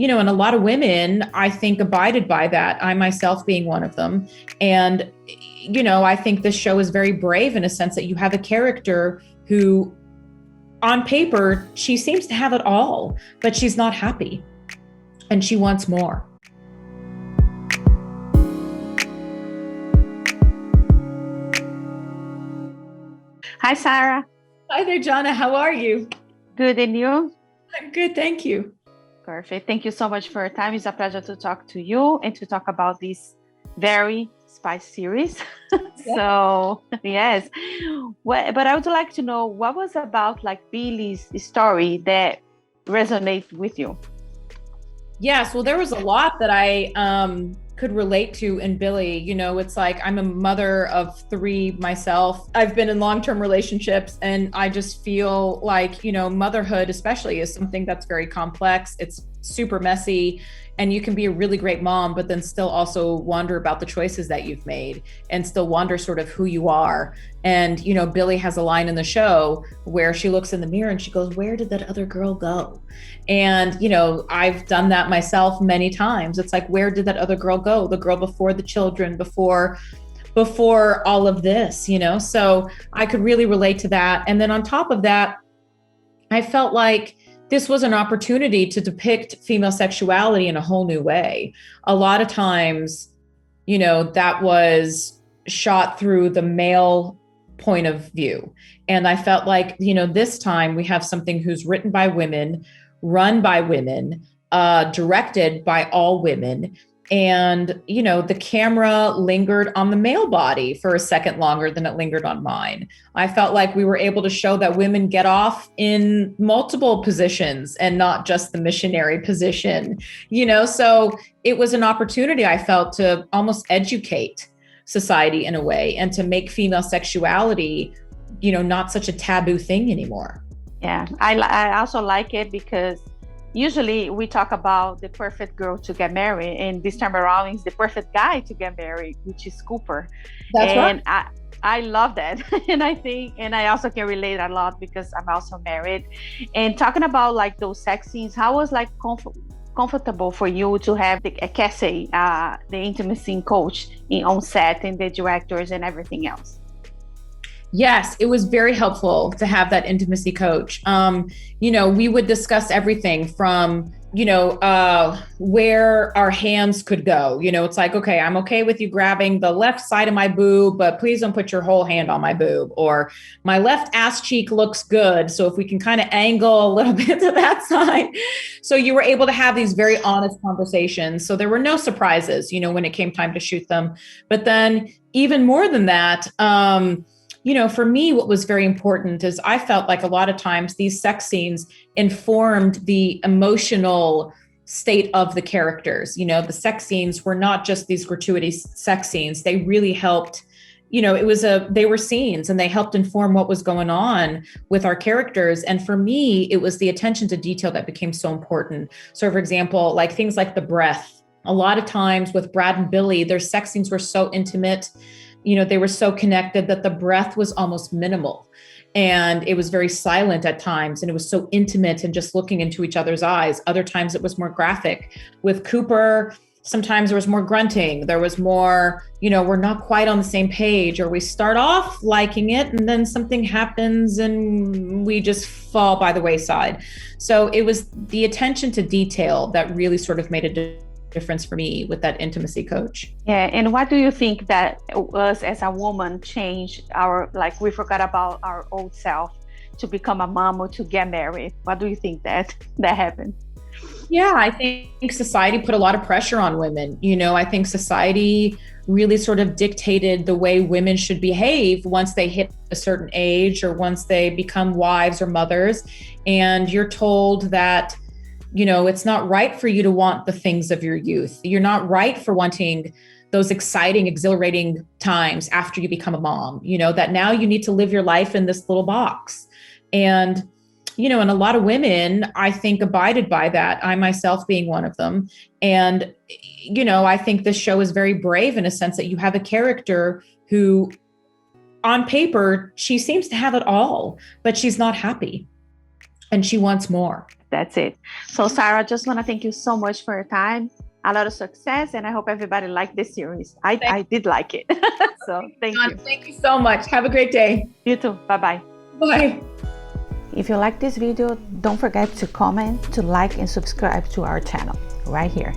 and a lot of women, I think, abided by that. I myself being one of them. And, I think this show is very brave in a sense that you have a character who, on paper, she seems to have it all, but she's not happy and she wants more. Hi, Sarah. Hi there, Jonna. How are you? Good, and you? I'm good, thank you. Perfect. Thank you so much for your time. It's a pleasure to talk to you and to talk about this very spicy series. Yeah. So, yes. But I would like to know what was about Billie's story that resonates with you? Yes, well, there was a lot that I could relate to in Billie. It's like I'm a mother of 3 myself. I've been in long-term relationships, and I just feel like, motherhood especially is something that's very complex. It's super messy, and you can be a really great mom, but then still also wonder about the choices that you've made and still wonder sort of who you are. And, Billie has a line in the show where she looks in the mirror and she goes, "Where did that other girl go?" And, I've done that myself many times. It's like, where did that other girl go? The girl before the children, before all of this, So I could really relate to that. And then on top of that, I felt like this was an opportunity to depict female sexuality in a whole new way. A lot of times, that was shot through the male point of view. And I felt like, this time we have something who's written by women, run by women, directed by all women. And, the camera lingered on the male body for a second longer than it lingered on mine. I felt like we were able to show that women get off in multiple positions and not just the missionary position, so it was an opportunity, I felt, to almost educate society in a way and to make female sexuality, not such a taboo thing anymore. Yeah, I also like it because usually we talk about the perfect girl to get married, and this time around is the perfect guy to get married, which is Cooper. That's and right. I love that. And I also can relate a lot because I'm also married. And talking about those sex scenes, how was comfortable for you to have a Cassie, the intimacy coach on set, and the directors and everything else? Yes, it was very helpful to have that intimacy coach. We would discuss everything from, where our hands could go. It's like, okay, I'm okay with you grabbing the left side of my boob, but please don't put your whole hand on my boob. Or my left ass cheek looks good, so if we can kind of angle a little bit to that side. So you were able to have these very honest conversations. So there were no surprises, when it came time to shoot them. But then even more than that, for me, what was very important is I felt like a lot of times these sex scenes informed the emotional state of the characters. The sex scenes were not just these gratuitous sex scenes. They really helped, they were scenes, and they helped inform what was going on with our characters. And for me, it was the attention to detail that became so important. So for example, things like the breath, a lot of times with Brad and Billie, their sex scenes were so intimate. They were so connected that the breath was almost minimal, and it was very silent at times, and it was so intimate and just looking into each other's eyes. Other times it was more graphic. With Cooper, sometimes there was more grunting. There was more, we're not quite on the same page, or we start off liking it and then something happens and we just fall by the wayside. So it was the attention to detail that really sort of made a difference for me with that intimacy coach. Yeah. And what do you think that us as a woman changed we forgot about our old self to become a mom or to get married? What do you think that happened? Yeah, I think society put a lot of pressure on women. I think society really sort of dictated the way women should behave once they hit a certain age or once they become wives or mothers. And you're told that it's not right for you to want the things of your youth. You're not right for wanting those exciting, exhilarating times after you become a mom, that now you need to live your life in this little box. And, and a lot of women, I think, abided by that, I myself being one of them. And, I think this show is very brave in a sense that you have a character who, on paper, she seems to have it all, but she's not happy and she wants more. That's it. So Sarah, just want to thank you so much for your time. A lot of success, and I hope everybody liked this series. I did like it. So thank you. Thank you so much. Have a great day. You too. Bye-bye. Bye. If you like this video, don't forget to comment, to like, and subscribe to our channel right here.